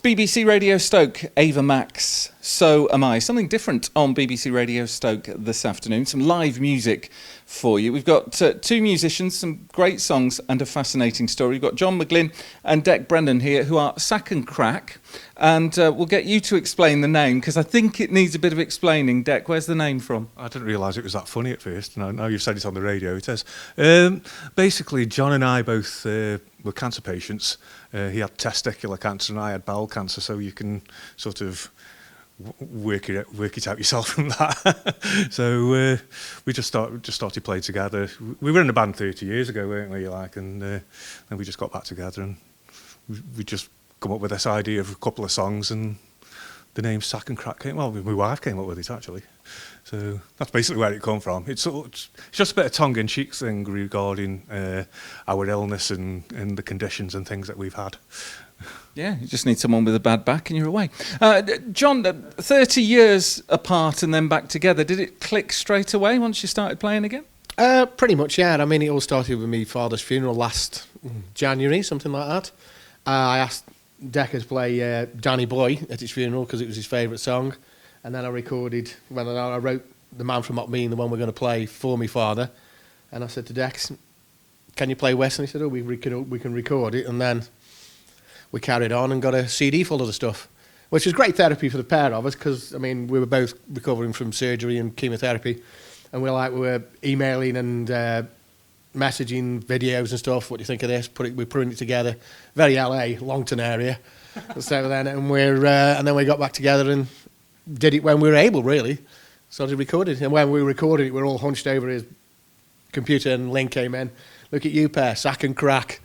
BBC Radio Stoke, Ava Max, So Am I. Something different on BBC Radio Stoke this afternoon. Some live music for you. We've got two musicians, some great songs and a fascinating story. We've got John McGlynn and Dec Brennan here, who are Sack and Craic. And we'll get you to explain the name, because I think it needs a bit of explaining. Dec, where's the name from? I didn't realise it was that funny at first. Now you've said it on the radio, it is. Basically, John and I both were cancer patients. He had testicular cancer and I had bowel cancer, so you can sort of work it out yourself from that. So we just started playing together. We were in a band 30 years ago, weren't we? And then we just got back together and we just come up with this idea of a couple of songs, and the name Sack and Craic came. Well, my wife came up with it actually. So that's basically where it come from. It's just a bit of tongue-in-cheek thing regarding our illness and the conditions and things that we've had. Yeah, you just need someone with a bad back and you're away. John, 30 years apart and then back together, did it click straight away once you started playing again? Pretty much, yeah. I mean, it all started with my father's funeral last January, something like that. I asked Decker to play Danny Boy at his funeral because it was his favourite song. And then I recorded, when I wrote The Man From Not Being the one we're going to play for my father. And I said to Dex, can you play West? And he said, oh, we can record it. And then we carried on and got a CD full of the stuff, which was great therapy for the pair of us because, I mean, we were both recovering from surgery and chemotherapy. And we were emailing and messaging videos and stuff. What do you think of this? We're putting it together. Very LA, Longton area. So then, and then we got back together and did it when we were able, really. Started recording. And when we recorded it, we were all hunched over his computer and Lynn came in. Look at you pair, Sack and Craic.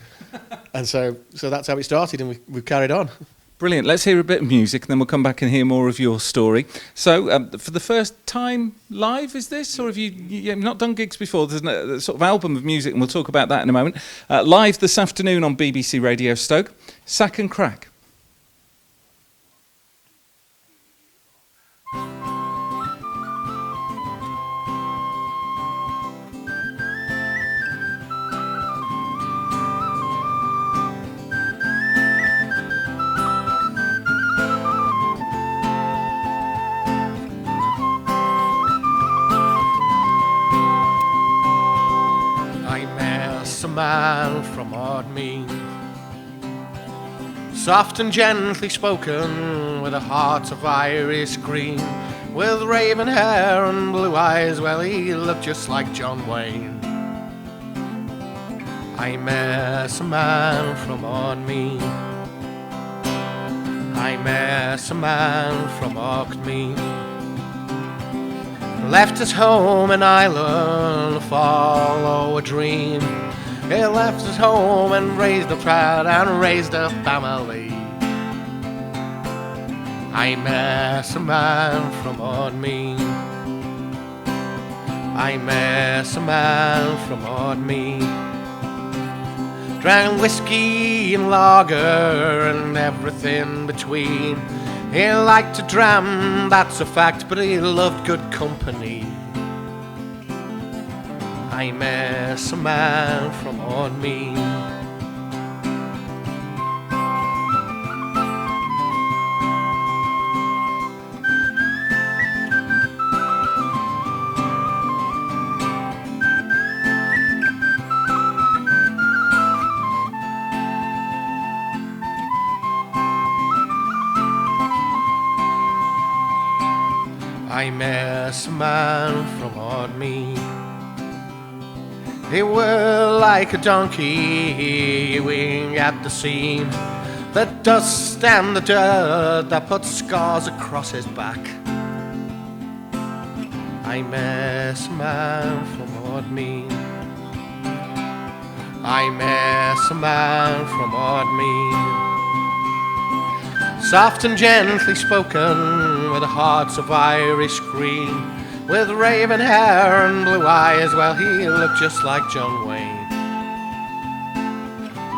And so that's how it started, and we've carried on. Brilliant. Let's hear a bit of music, and then we'll come back and hear more of your story. So, for the first time live, is this? Or have you've not done gigs before? There's a sort of album of music, and we'll talk about that in a moment. Live this afternoon on BBC Radio Stoke, Sack and Craic. Man from Ardmean, soft and gently spoken, with a heart of Irish green, with raven hair and blue eyes. Well, he looked just like John Wayne. I met a man from Ardmean. I met a man from Ardmean. Left his home in Ireland to follow a dream. He left his home and raised a child and raised a family. I met a man from Ardmean. I met a man from Ardmean. Drank whiskey and lager and everything between. He liked to dram, that's a fact, but he loved good company. I met a man from Ardmean. I met a man from Ardmean. He were like a donkey hewing at the seam, the dust and the dirt that put scars across his back. I met a man from Ardmean. I met a man from Ardmean. Soft and gently spoken, with a heart of Irish green, with raven hair and blue eyes. Well, he looked just like John Wayne.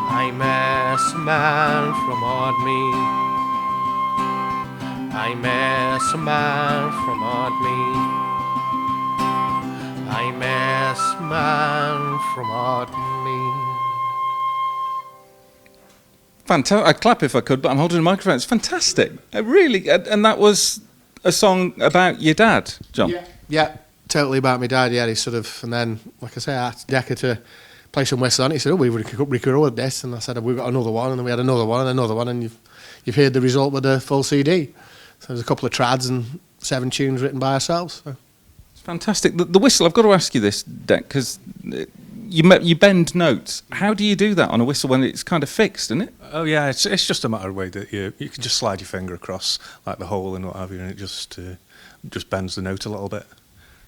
I met a man from Ardmean. I met a man from Ardmean. I met a man from Ardmean. fantastic. I'd clap if I could, but I'm holding a microphone. It's fantastic. Really, and that was a song about your dad, John. Yeah, totally about my dad. Yeah, he sort of, and then, like I say, I asked Decca to play some whistle on it. He said, "Oh, we've recorded this," and I said, "We've got another one," and then we had another one and another one, and you've heard the result with the full CD. So there's a couple of trads and 7 tunes written by ourselves. So. It's fantastic. The whistle. I've got to ask you this, Dec, because you bend notes. How do you do that on a whistle when it's kind of fixed, isn't it? Oh yeah, it's just a matter of way that you can just slide your finger across like the hole and what have you, and it just bends the note a little bit.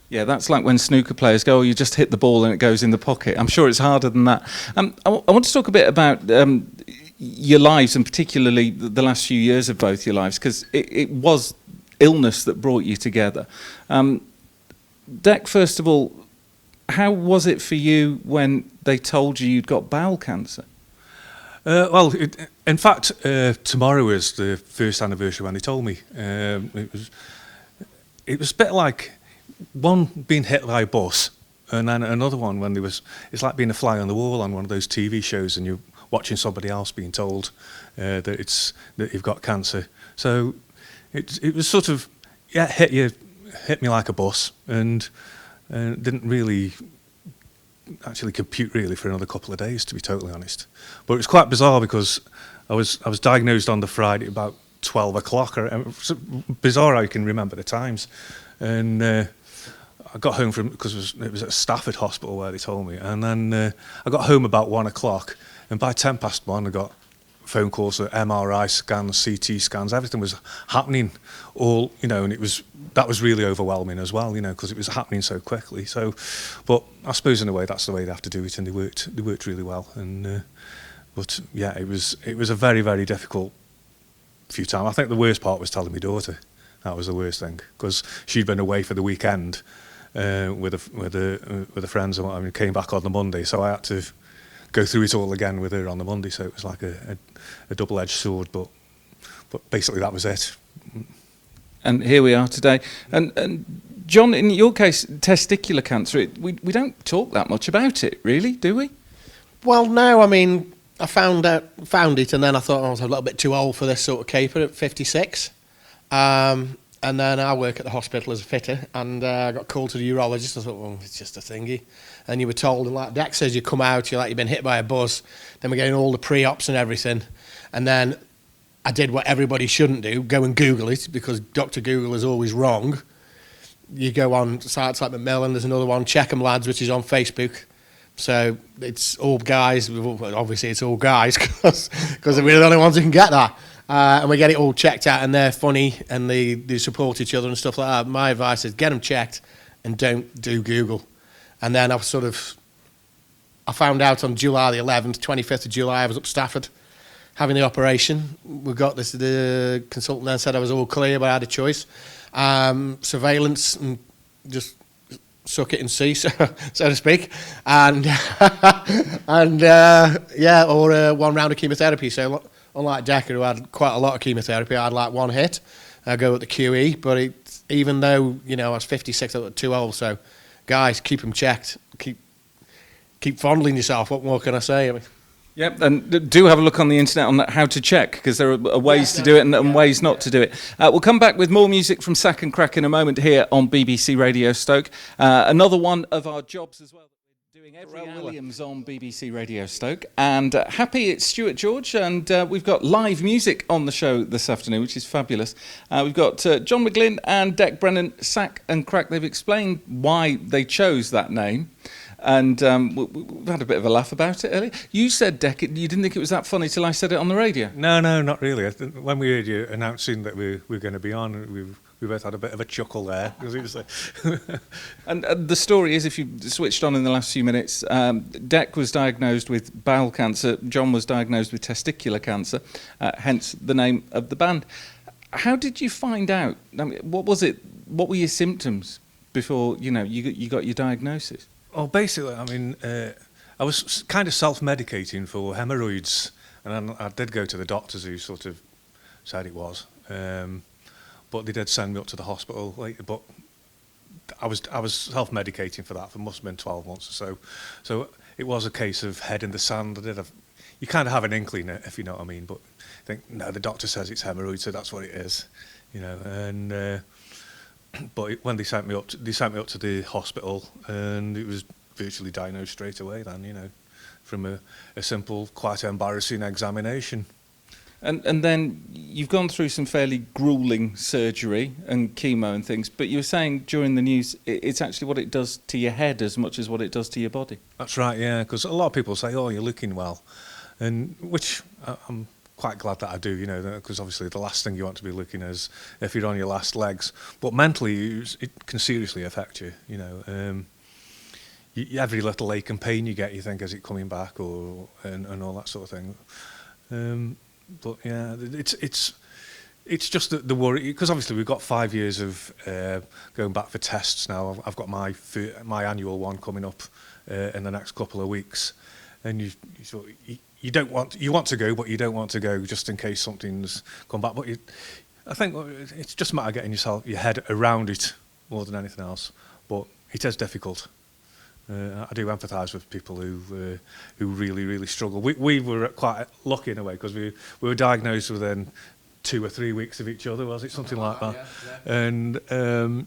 Yeah, that's like when snooker players go, "Oh, you just hit the ball and it goes in the pocket." I'm sure it's harder than that. I want to talk a bit about your lives, and particularly the last few years of both your lives, because it was illness that brought you together. Dec, first of all, how was it for you when they told you you'd got bowel cancer? Well, in fact, tomorrow is the first anniversary when they told me. It was a bit like one being hit by a bus, and then another one when it's like being a fly on the wall on one of those TV shows, and you're watching somebody else being told that you've got cancer. So it was sort of hit me like a bus, and didn't really actually compute really for another couple of days, to be totally honest. But it was quite bizarre because I was diagnosed on the Friday about 12 o'clock. It's bizarre how you can remember the times. And I got home because it was at Stafford Hospital where they told me. And then I got home about 1 o'clock, and by 1:10 I got phone calls for MRI scans, CT scans, everything was happening all, and that was really overwhelming as well, because it was happening so quickly. So, but I suppose in a way that's the way they have to do it, and they worked really well. And but yeah, it was a very, very difficult few times. I think the worst part was telling my daughter. That was the worst thing, because she'd been away for the weekend with the friends and what, came back on the Monday, so I had to go through it all again with her on the Monday. So it was like a double-edged sword, but basically that was it. And here we are today. And John, in your case, testicular cancer, we don't talk that much about it, really, do we? Well, no, I found it, and then I thought I was a little bit too old for this sort of caper at 56. And then I work at the hospital as a fitter, and I got called to the urologist. I thought, well, it's just a thingy. And you were told, and like Dec says, you come out, you've been hit by a bus, then we're getting all the pre-ops and everything. And then I did what everybody shouldn't do, go and Google it, because Dr. Google is always wrong. You go on sites like Macmillan, there's another one, Check 'em Lads, which is on Facebook. So it's all guys, obviously it's all guys, because we're the only ones who can get that. And we get it all checked out, and they're funny, and they support each other and stuff like that. My advice is get them checked and don't do Google. And then I found out on July the 11th, 25th of July, I was up Stafford having the operation. We got this, the consultant then said I was all clear, but I had a choice. Surveillance and just suck it and see, so to speak. And, or 1 round of chemotherapy. So unlike Decker, who had quite a lot of chemotherapy, I had like 1 hit. I go at the QE, but even though, I was 56, I was too old, so guys, keep them checked. Keep fondling yourself. What more can I say? Yep, and do have a look on the internet on how to check, because there are ways to do it and ways not to do it. We'll come back with more music from Sack and Craic in a moment here on BBC Radio Stoke. Another one of our jobs as well that we're doing every hour. Williams on BBC Radio Stoke. And happy it's Stuart George, and we've got live music on the show this afternoon, which is fabulous. We've got John McGlynn and Dec Brennan, Sack and Craic. They've explained why they chose that name. And we've had a bit of a laugh about it earlier. You said, Dec, you didn't think it was that funny till I said it on the radio. No, not really. When we heard you announcing that we were going to be on, we both had a bit of a chuckle there. Because it was like and the story is, if you switched on in the last few minutes, Dec was diagnosed with bowel cancer. John was diagnosed with testicular cancer, hence the name of the band. How did you find out? What was it? What were your symptoms before you got your diagnosis? Well, basically, I was kind of self-medicating for hemorrhoids, and I did go to the doctors who sort of said it was, but they did send me up to the hospital later. But I was self-medicating for that for must have been 12 months or so. So it was a case of head in the sand. you kind of have an inkling, if you know what I mean. But I think no, the doctor says it's hemorrhoid, so that's what it is, you know. And but when they sent me up to the hospital, and it was virtually diagnosed straight away. Then, you know, from a simple, quite embarrassing examination. And then you've gone through some fairly gruelling surgery and chemo and things, but you were saying during the news it's actually what it does to your head as much as what it does to your body. That's right, yeah, because a lot of people say, oh, you're looking well, and which I'm quite glad that I do, you know, because obviously the last thing you want to be looking is if you're on your last legs. But mentally, it can seriously affect you, you know. Every little ache and pain you get, you think, is it coming back, and all that sort of thing. But yeah, it's just the worry, because obviously we've got 5 years of going back for tests now. I've got my annual one coming up in the next couple of weeks, and you want to go, but you don't want to go just in case something's come back. But I think it's just a matter of getting your head around it more than anything else. But it is difficult. I do empathise with people who really, really struggle. We were quite lucky in a way, because we were diagnosed within 2 or 3 weeks of each other, was it? Something like that. Yeah. And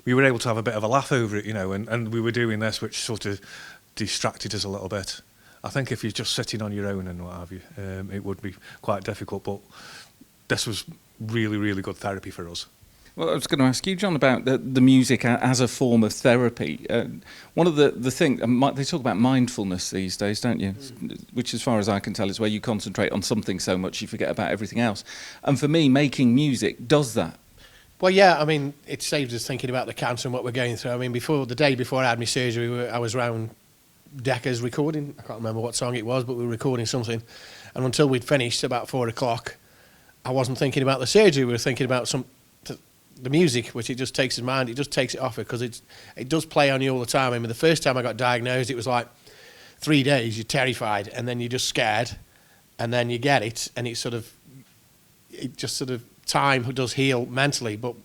we were able to have a bit of a laugh over it, you know, and we were doing this, which sort of distracted us a little bit. I think if you're just sitting on your own and what have you, it would be quite difficult, but this was really, really good therapy for us. Well, I was going to ask you, John, about the music as a form of therapy. One of the things, they talk about mindfulness these days, don't you? Which, as far as I can tell, is where you concentrate on something so much you forget about everything else. And for me, making music does that. Well, yeah, I mean, it saved us thinking about the cancer and what we're going through. I mean, the day before I had my surgery, I was round Decca's recording. I can't remember what song it was, but we were recording something. And until we'd finished, about 4 o'clock, I wasn't thinking about the surgery. We were thinking about the music, which it just takes his mind, it just takes it off it, because it does play on you all the time. I mean, the first time I got diagnosed, it was like 3 days, you're terrified, and then you're just scared, and then you get it, and time does heal mentally. But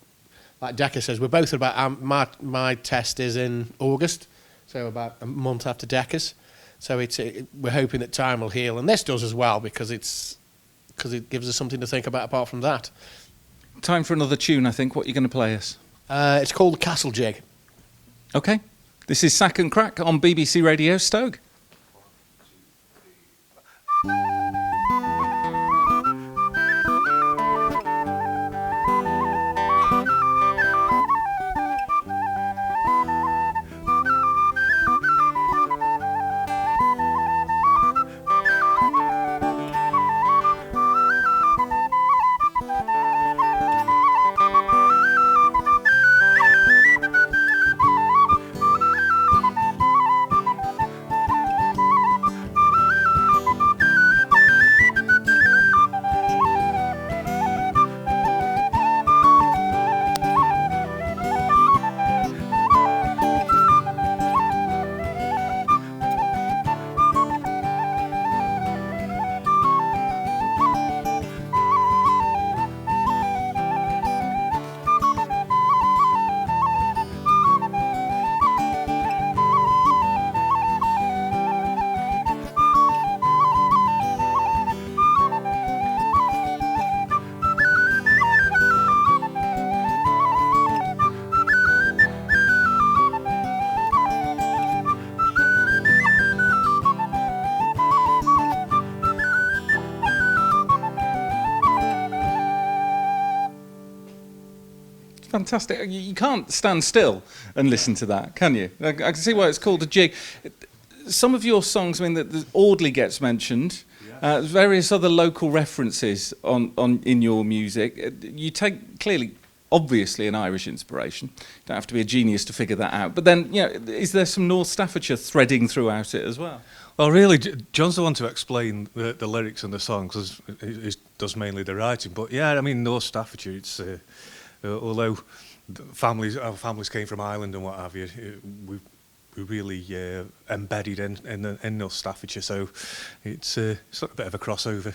like Decca says, we're both about, my test is in August, so about a month after Decca's, so we're hoping that time will heal, and this does as well, because it gives us something to think about apart from that. Time for another tune, I think. What are you going to play us? It's called Castle Jig. OK. This is Sack and Crack on BBC Radio Stoke. Fantastic. You can't stand still and listen to that, can you? I can see why it's called a jig. Some of your songs, I mean, the Audley gets mentioned. Various other local references in your music. You take, clearly, obviously, an Irish inspiration. You don't have to be a genius to figure that out. But then, you know, is there some North Staffordshire threading throughout it as well? Well, really, John's the one to explain the lyrics and the songs, because he does mainly the writing. But yeah, I mean, North Staffordshire, it's... although our families came from Ireland and what have you, we really embedded in North Staffordshire, so it's a bit of a crossover.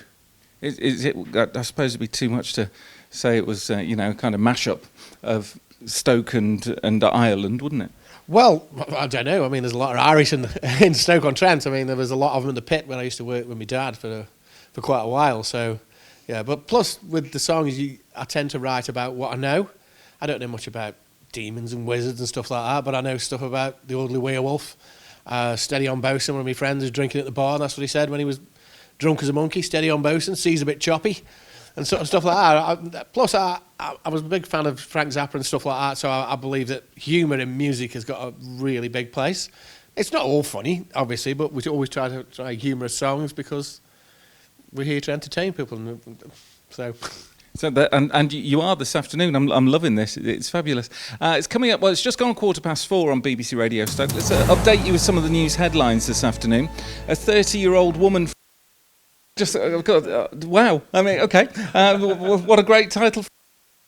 Is it? I suppose it'd be too much to say it was, kind of mashup of Stoke and Ireland, wouldn't it? Well, I don't know. I mean, there's a lot of Irish in Stoke-on-Trent. I mean, there was a lot of them in the pit when I used to work with my dad for quite a while. So, yeah. But plus, with the songs, I tend to write about what I know. I don't know much about demons and wizards and stuff like that, but I know stuff about the ugly werewolf. Steady on bosun, one of my friends was drinking at the bar, and that's what he said when he was drunk as a monkey. Steady on bosun, seas a bit choppy, and sort of stuff like that. Plus, I was a big fan of Frank Zappa and stuff like that, so I believe that humour in music has got a really big place. It's not all funny, obviously, but we always try to try humorous songs because we're here to entertain people. So and you are this afternoon. I'm loving this. It's fabulous. It's coming up. Well, it's just gone 4:15 on BBC Radio Stoke. Let's update you with some of the news headlines this afternoon. A 30-year-old woman. Wow. I mean, okay. What a great title.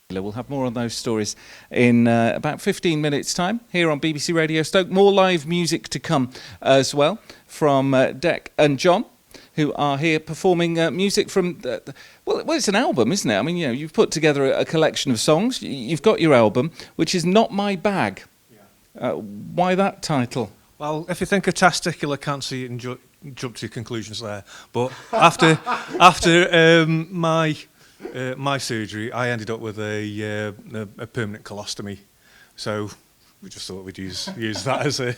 We'll have more on those stories in about 15 minutes' time here on BBC Radio Stoke. More live music to come as well from Dec and John, who are here performing music from... well, it's an album, isn't it? I mean, you've put together a collection of songs. You've got your album, which is Not My Bag. Yeah. Why that title? Well, if you think of testicular cancer, you can jump to your conclusions there. But after my surgery, I ended up with a permanent colostomy. So we just thought we'd use that as a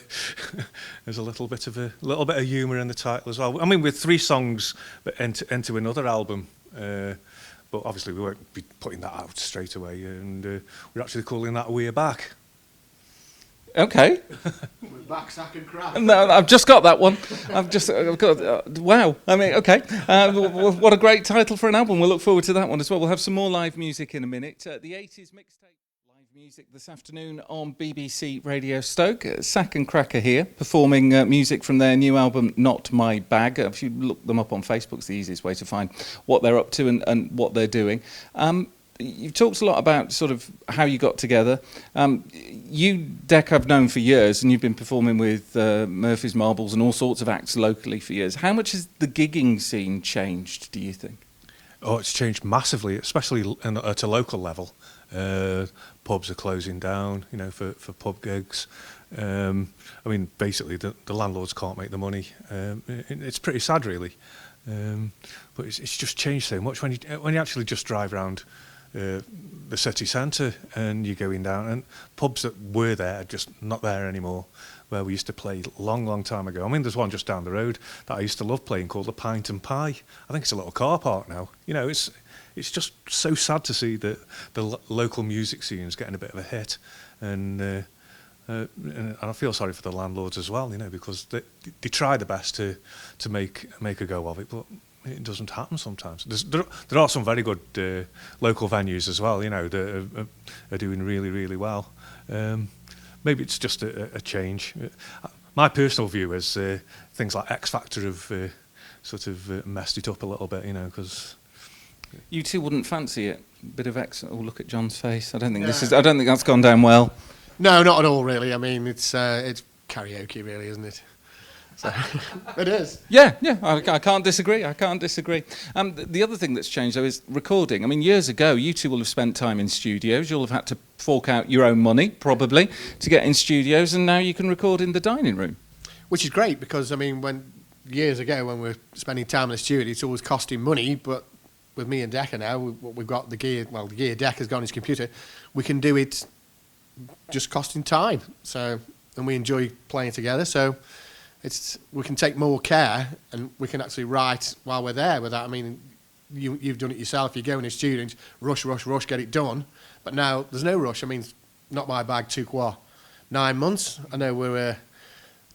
as a little bit of humour in the title as well. I mean, with 3 songs that into another album, but obviously we won't be putting that out straight away. And we're actually calling that "We're Back." Okay. We're back, Sack and Craic. No, I've just got that one. I've got. Wow. I mean, okay. What a great title for an album. We'll look forward to that one as well. We'll have some more live music in a minute. The 80s mixtape. Live music this afternoon on BBC Radio Stoke. Sack and Craic are here performing music from their new album, Not My Bag. If you look them up on Facebook, it's the easiest way to find what they're up to and what they're doing. You've talked a lot about sort of how you got together. You, Dec, I've known for years, and you've been performing with Murphy's Marbles and all sorts of acts locally for years. How much has the gigging scene changed, do you think? Oh, it's changed massively, especially at a local level. Pubs are closing down, for pub gigs. I mean, basically, the landlords can't make the money. It's pretty sad, really. But it's just changed so much when you actually just drive around the city centre and you're going down, and pubs that were there are just not there anymore, where we used to play long time ago. I mean, there's one just down the road that I used to love playing called the Pint and Pie. I think it's a little car park now. It's just so sad to see that the local music scene is getting a bit of a hit, and I feel sorry for the landlords as well, because they try the best to make a go of it, but it doesn't happen sometimes. There are some very good local venues as well, that are doing really, really well. Maybe it's just a change. My personal view is things like X Factor have sort of messed it up a little bit, because... You two wouldn't fancy it? Bit of X... Oh, look at John's face. I don't think that's gone down well. No, not at all, really. I mean, it's karaoke, really, isn't it? So, it is. Yeah, I can't disagree. The other thing that's changed, though, is recording. I mean, years ago, you two will have spent time in studios. You'll have had to fork out your own money, probably, to get in studios, and now you can record in the dining room. Which is great, because, I mean, years ago, when we're spending time in the studio, it's always costing money, but with me and Decca now, we've got the gear. Well, the gear Decca's got on his computer. We can do it just costing time. So, and we enjoy playing together. So, we can take more care, and we can actually write while we're there. With that, I mean, you've done it yourself. You go in a studio, and rush, get it done. But now there's no rush. I mean, Not My Bag took 9 months. I know we're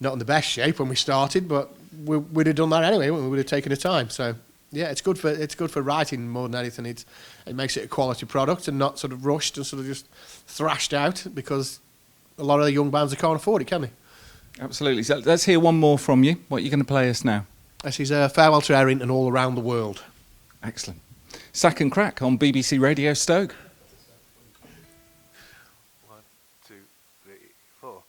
not in the best shape when we started, but we'd have done that anyway. We would have taken the time. So. Yeah, it's good for writing more than anything. It makes it a quality product and not sort of rushed and sort of just thrashed out, because a lot of the young bands, they can't afford it, can they? Absolutely. So let's hear one more from you. What are you going to play us now? This is Farewell to Erin and All Around the World. Excellent. Sack and Craic on BBC Radio Stoke. 1, 2, 3, 4.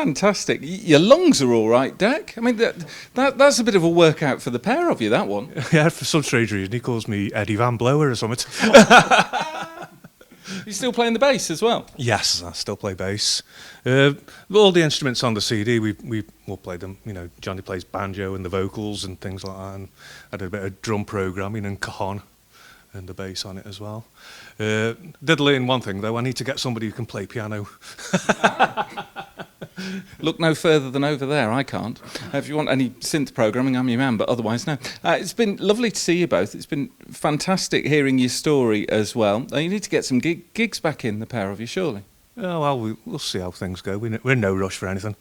Fantastic. Your lungs are all right, Dec. I mean, that's a bit of a workout for the pair of you, that one. Yeah, for some strange reason, he calls me Eddie Van Blower or something. You still playing the bass as well? Yes, I still play bass. All the instruments on the CD, we all play them. You know, Johnny plays banjo and the vocals and things like that. And I did a bit of drum programming and cajon and the bass on it as well. Did learn one thing though. I need to get somebody who can play piano. Look no further than over there. I can't. If you want any synth programming, I'm your man, but otherwise, no. It's been lovely to see you both. It's been fantastic hearing your story as well. You need to get some gigs back in, the pair of you, surely. Oh, well, we'll see how things go. We're in no rush for anything.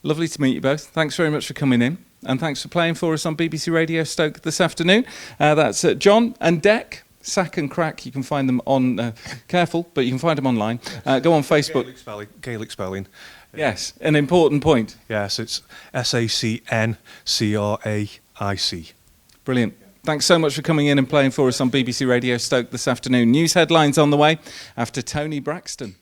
Lovely to meet you both. Thanks very much for coming in, and thanks for playing for us on BBC Radio Stoke this afternoon. That's John and Dec. Sack and Craic, you can find them on, careful, but you can find them online. Go on Facebook. Gaelic spelling. Yes, an important point. Yes, it's SACNCRAIC. Brilliant. Thanks so much for coming in and playing for us on BBC Radio Stoke this afternoon. News headlines on the way after Tony Braxton.